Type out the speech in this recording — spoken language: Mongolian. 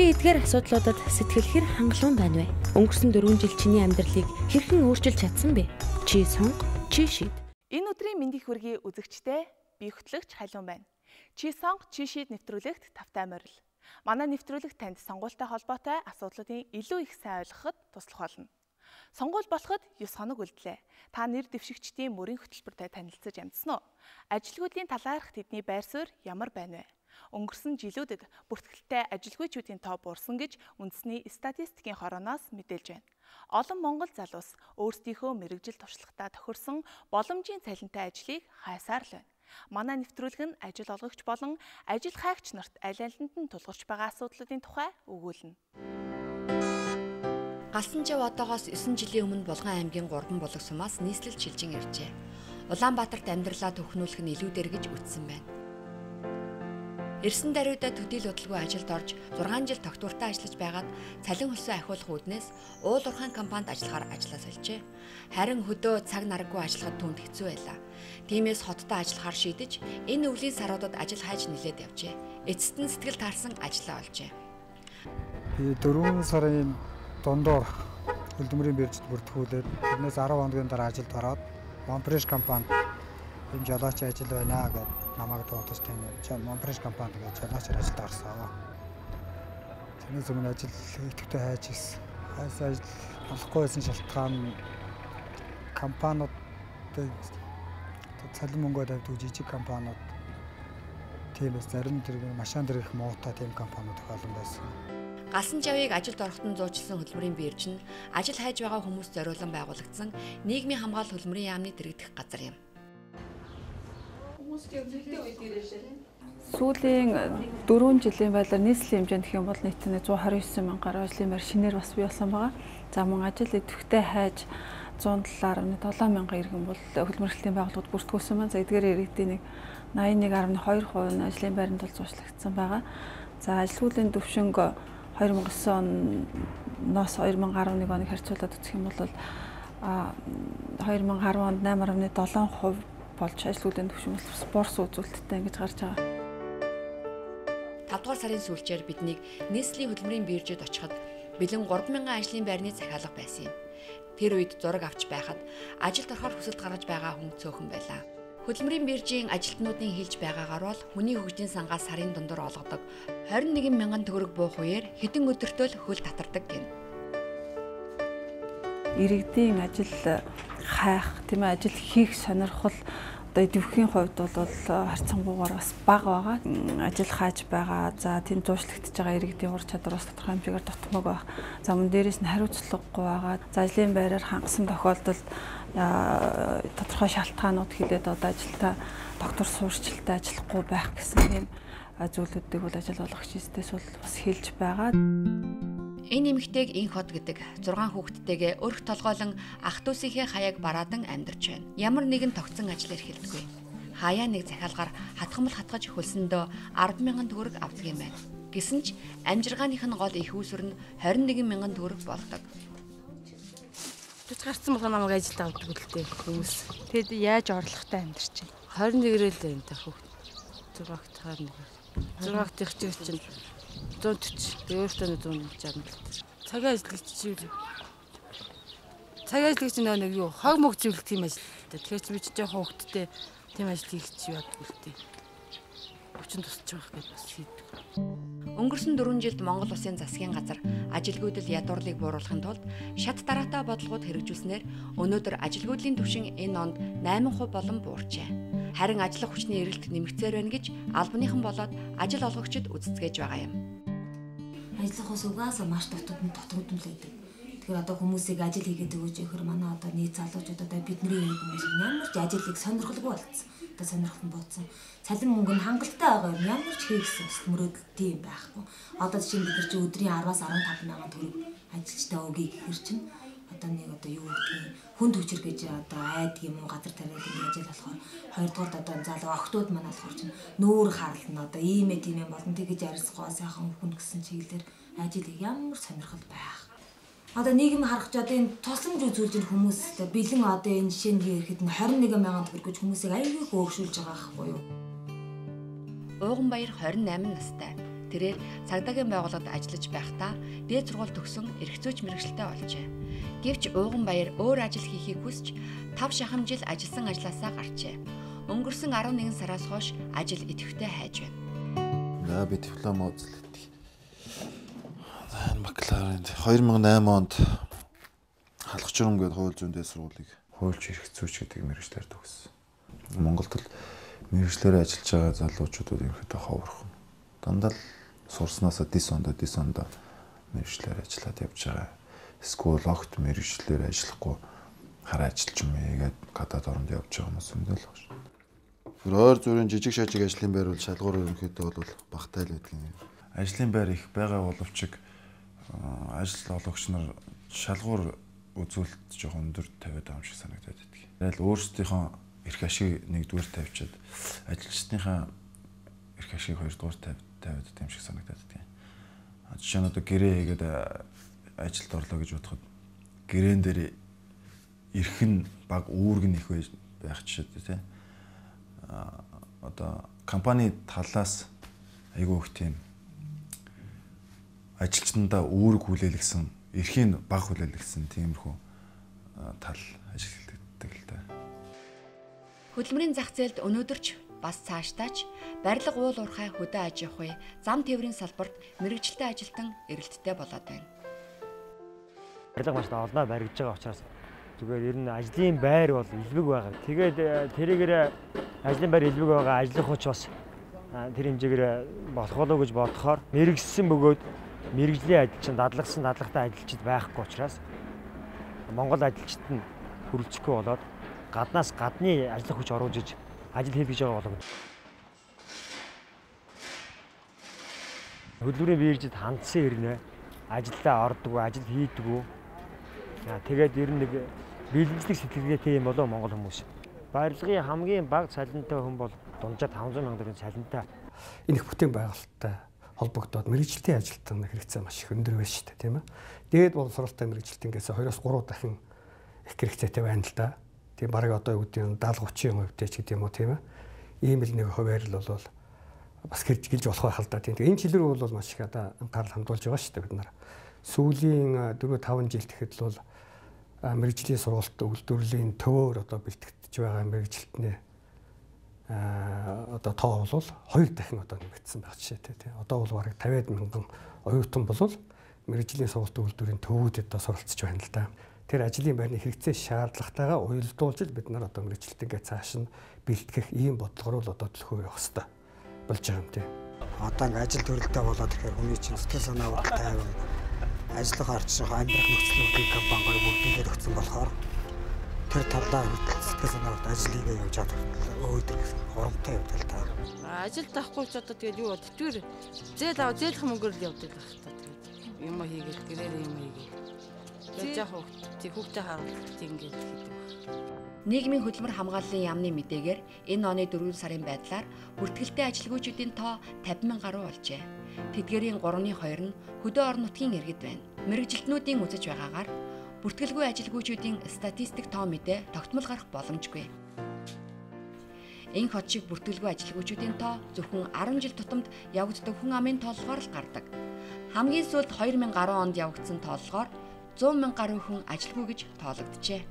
Чиний эдгээр асуудлуудад сэтгэл хэр хангалуун байна вэ? Өнгөрсөн 4 жил чиний амьдралыг хэрхэн өөрчилж чадсан бэ? Чи сонго, чи шийд. Энэ өдрийн мэндийг хүргэе үзэгчтэй би хөтлөгч Халиун байна. Чи сонго, чи шийд нэвтрүүлэгт тавтай морил. Манай нэвтрүүлэг танд сонгуультай холбоотой асуудлуудын илүү их сайн ойлгоход туслах болно. Сонгуул болоход 9 хоног үлдлээ. Та нэр дэвшигчдийн мөрийн хөтөлбөртэй танилцаж амжсан уу? Ажилгүйдлийн талаарх тэдний байр суурь ямар байна вэ? Өнгөрсөн жилүүдэд бүртгэлтэй ажилгүйчүүдийн тоо буурсан гэж үндэсний статистикийн хорооноос мэдээлж байна. Олон монгол залуус өөрсдийнхөө мэрэгжил туршлагатаа тохирсон боломжийн цалинтай ажлыг хайсаар л байна. Манай нэвтрүүлэг нь ажил олгогч болон ажил хайгч нарт аль алинд нь тулгарч байгаа асуудлуудын тухай өгүүлнэ. Галсанжав одоогоос 9 жилийн өмнө Булган аймгийн 3 булаг сумаас нийслэл шилжин иржээ. Улаанбаатарт амьдралаа төхнүүлэх нь илүү дээр гэж үтсэн байна. Ирсэн даруйдаа төдийл удалгүй ажилд орж 6 жил тогтвортой ажиллаж байгаад цалин хөлсөө ахиулах үүднээс уул уурхайн компанид ажиллахаар ажиллаа сольжээ. Харин хөдөө цаг нараггүй ажиллахад түнд хэцүү байлаа. Тиймээс хоттой ажиллахаар шийдэж энэ өвлийн саруудад ажил хайж нилээд явжээ. Эцэст нь сэтгэл таарсан ажиллаа олжээ. Би 4 сарын дундуур хөдөлмөрийн биржид бүртгүүлээд тэрнээс 10 хоногийн дараа ажилд ороод Монпреш компанид энэ жолооч ажил байна гэдэг намайг дуудаж тань Монпреш компанид гэж жолоочор ажилд орсон. Тэрнээс өмнө ажил идэвхтэй хайж ирсэн. Ажил олохгүй байсан шалтгаан компаниуд цалин мөнгө тавьдаг жижиг компаниуд тиймээс зарим зэрэг машин дээрх муутай тийм компаниуд их олон байсан. Галсанжавыг ажилд ороход нь зуучлсан хөдөлмөрийн бирж нь ажил хайж байгаа хүмүүст зориулан байгуулагдсан нийгмийн хамгаалал хөдөлмөрийн яамны дэргэдэх газар юм. Сүүлийн 4 жилийн байдлаар нийслэлийн хэмжээнд гэх юм бол нийтдээ 129 мянган гаруй ажлын байр шинээр бас бий болсон байгаа. За мөн ажил идэвхтэй хайж 107.7 мянган иргэн бол хөдөлмөрлөлийн байгууллагууд бүртгүүлсэн байна. За эдгээр иргэдийн нэг 81.2% нь ажлын байранд бол зуучлагдсан байгаа. За ажилгүйдлийн төвшинг 2009 оноос 2011 оныг харьцуулаад үзэх юм бол 2010 онд 8.7% болж ажилгүйдлийн төвшин бас борс үзүүлэлттэй ингэж гарч байгаа. 5 дугаар сарын сүүлчээр биднийг нийслэлийн хөдөлмөрийн биржид очиход бэлэн 3000 ажлын байрны захиалга байсан юм. Тэр үед зураг авч байхад ажилд орохоор хүсэлт гаргаж байгаа хүн цөөхөн байлаа. Хөдөлмөрийн биржийн ажилтнуудын хэлж байгаагаар бол хүний хөгжлийн сангаас сарын дундуур олгодог 21 мянган төгрөг буух үеэр хэдэн өдөртөө л хөл татардаг гэнэ. Иргэдийн ажил хайх, тийм ээ ажил хийх сонирхол одоо идэвхийн хувьд бол харьцангуйгаар бас бага байгаа. Ажил хайж байгаа. За тийм зуучлагдж байгаа иргэдийн ур чадвар бас тодорхой хэмжээгээр дутмаг байх. За мөн дээрээс нь хариуцлагагүй байгаа. За ажлын байраар хангасан тохиолдолд тодорхой шалтгаанууд хилээд одоо ажилдаа доктор суурьчилтаа ажиллахгүй байх гэсэн юм зүйлүүдийг бол ажил олгогчдээс бол бас хэлж байгаа. Энэ эмэгтэйг инх хот гэдэг 6 хүүхэдтэйгээ өрх толгойлон ах дүүсийнхээ хаяаг бараадан амьдарч байна. Ямар нэгэн тогтсон ажил эрхэлдэггүй. Хаяа нэг захиалгаар хатгамал хатгаж хөлсөндөө 10 мянган төгрөг авдаг юм байна. Гэсэн ч амжиргааных нь гол их үүсвэр нь 21 мянган төгрөг болдог. Тэд гарцсан болгоо намайг ажилд авдаг үлдээ хүмүүс. Тэд яаж орлоготой амьдарч байна. 21-ээр л энэ хүүхэд. 6-т 21. 6-т их чинь 140. Өөртөө 160 мэл. Цагийн ажлагч чинь нэг юу хог мог зөвлөх тийм ажил. Тэгэхээр чи би ч жоохон хөвгтдээ тийм ажил хийх чи яадаг үлдээ. Өчн тусч байгаа гэж бас хийдэг. Өнгөрсөн 4 жилд Монгол Улсын засгийн газар ажилгүйдэл ядуурлыг бууруулахын тулд шат дараатай бодлогод хэрэгжүүлснээр өнөөдөр ажилгүйдлийн түвшин энэ онд 8% болон буурчээ. Харин ажиллах хүчний эрэлт нэмэгцээр байна гэж албаныхан болоод ажил олгогчид үздэсгэж байгаа юм. Ажиллах ус угаасаа маш дутагдмал байдаг. Тэгэхээр одоо хүмүүсийг ажил хийгээд өгөөж ихэр манай одоо нийт залуучууд одоо бидний хүмүүс ямар ч ажлыг сонирхолгүй болцсон. Одоо сонирхол нь бууцсан. Цалин мөнгө нь хангалттай байгаа юм. Ямар ч хийхсэн мөрөөдөлтэй юм байхгүй. Одоо чинь бид нар чи өдрийн 10-аас 15 мянган төгрөг ажилчтай өгье гэхэр чинь одоо нэг одоо юу гэдгийг хүнд хүчээр гэж одоо айдаг юм уу газар тариад ингэ ажил болохоор хоёрдугаар одоо залуу охтууд маань болохоор чинь нүүр харална одоо ийм тийм юм болон тэгэж арьсгаа сайхан хүн гэсэн чиглэлээр ажил ямар сонирхол байх. Одоо нийгэм харах ч одоо энэ тусламж үзүүлж ин хүмүүс бэлэн одоо энэ жишээнд ирэхэд нь 21 мянган төгрөг гэж хүмүүсийг аягүй хөөгшүүлж байгаа байхгүй юу? Ууганбаяр 28 настай. Тэрээр цагдаагийн байгууллагад ажиллаж байхдаа дээд сургууль төгсөн эрхцөөч мэргэжилтэй болжээ. Гэвч Ууган Баяр өөр ажил хийхийг хүсч 5 шахам жил ажилласан ажлаасаа гарчээ. Өнгөрсөн 11 сараас хойш ажил идэвхтэй хайж байна. Би диплом үзлээ. Бакалаврын 2008 онд халах журам гээд хууль зүйн дээд сургуулийг хуульч эрхцөөч гэдэг мэргэжлээр төгссөн. Монголд л мэргэжлээр ажиллаж байгаа залуучуудад ерөнхийдөө ховорхон. Дандаа л сурснаасаа дис ондоо мэргэжлээр ажиллаад явж байгаа. Эсвэл огт мэргэжлээр ажиллахгүй хараа ажиллаж юм ийгээд гадаад оронд явж байгаа хүмүүс өндөл баг шүү. Тэр ойр зүрийн жижиг шажиг ажлын байр бол шалгуур ерөнхийдөө бол багтай л байдаг юм. Ажлын байр их байгаа боловч ажил олгогч нар шалгуур үзүүлэлт жоохон өндөр тавиад байгаа юм шиг санагдаад байдаг. Тэгэл өөрсдийнхөө эрх ашиг нэгдүгээр тавьчаад ажилчдынхаа эрх ашиг хоёрдугаар тавиад байгаа юм шиг санагдаад байдаг. Жишээ нь одоо гэрээ хийгээд ажилд орлоо гэж бодоход гэрээн дээр эрх нь баг үүрэг нь их байх жишээтэй тийм. Одоо компани талаас айгүй их тийм ажилчдаа үүрэг хүлээлгсэн, эрхийн баг хүлээлгсэн тиймэрхүү тал ажилладаг л да. Хөдөлмөрийн зах зээлд өнөөдөрч бас цаашдаач барилга уул уурхай хөдөө аж ахуй зам тээврийн салбарт мэргэжилтэй ажилтан эрэлттэй болоод байна. Барилга маш олноо баригдаж байгаа учраас зүгээр ер нь ажлын байр бол илбэг байгаа. Тэгээд тэрийгээр ажлын байр илбэг байгаа ажиллах хүч бас тэр хэмжээгээр болох болов гэж бодохоор мэрэгсэн бөгөөд мэрэгжлийн ажилчин дадлагтай ажилчид байхгүй учраас Монгол ажилчид нь хөрөлцөхгүй болоод гаднаас гадны ажиллах хүч оруулж иж ажил хийх гэж байгаа болов. Хөдөлмөрийн биржид хандсан ирнэ. Ажилдаа ордгоо, ажил хийдгүү. Тэгээд ер нь нэг бэлэнчлэг сэтгэлгээтэй юм болов Монгол хүмүүс. Барилгын хамгийн бага цалинтай хүн бол дунджаа 500 сая төгрөгийн цалинтай. Энэ их бүтээн байгуулалттай холбогдоод мэргэжилтийн ажилтан хэрэгцээ маш их өндөр байна шүү дээ, тийм ээ. Дээд боловсролтой мэргэжилтэнгээс 2-3 дахин их хэрэгцээтэй байна л да. Тийм бараг одоо юу гэдэг нь 70-30% ч гэдэг юм уу, тийм ээ. Ийм л нэг хуваар л бол бас гэлж болох байх л да. Тийм. Энэ чиглэл рүү бол маш их одоо анхаарал хандуулж байгаа шүү дээ бид нар. Сүүлийн 4-5 жил тэгэхэд л мэргэжлийн сургалт үйлдвэрлэлийн төвөөр одоо бэлтгэж байгаа мэргэжилтний одоо тоо бол 2 дахин одоо нэмэгдсэн байх жишээтэй тийм. Одоо бол бараг 50 мянган оюутан болвол мэргэжлийн сургалт үйлдвэрийн төвүүдэд одоо суралцж байна л да. Тэр ажлын байрны хэрэгцээ шаардлагатайгаа уялдуулж бид нар одоо мэргэжилтэнгээ цааш нь бэлтгэх ийм бодлогоор л одоо төлөхөө явах хэрэгтэй болж байгаа юм тийм. Одоо ингээ ажил төрөлтэй болоод тэгэхээр хүний чинь сэтгэл санаа бол тайван ажлын харчрах амьдрах нөхцөлийн компани бүрдүүлээд өгсөн болохоор тэр талдаа сэтгэл санаа ажил хийгээ явж байгаа өөдрөг хоромтой явдал та. Ажил тахгүй ч одоо тэгээд юу тэр зээлх мөнгөөр л явдаг байх та. Тэгээд юм хийгээл гэрээр юм хийгээл. Тэгээд яг хүүхдээ харуулт ингээд хийдэг. Нийгмийн хөдөлмөр хамгааллын яамны мэдээгээр энэ оны 4 сарын байдлаар бүртгэлтэй ажилгүйчүүдийн тоо 50,000 гаруй болжээ. Тэдгээрийн 3/2 нь хөдөө орон нутгийн иргэд байна. Мэргэжилтнүүдийн үзэж байгаагаар бүртгэлгүй ажилгүйчүүдийн статистик тоо мэдээ тогтмол гарах боломжгүй. Энх хот шиг бүртгэлгүй ажилгүйчүүдийн тоо зөвхөн 10 жил тутамд явагддаг хүн амын тооллогоор л гардаг. Хамгийн сүүлд 2010 онд явагдсан тооллогоор 100,000 гаруй хүн ажилгүй гэж тоологджээ.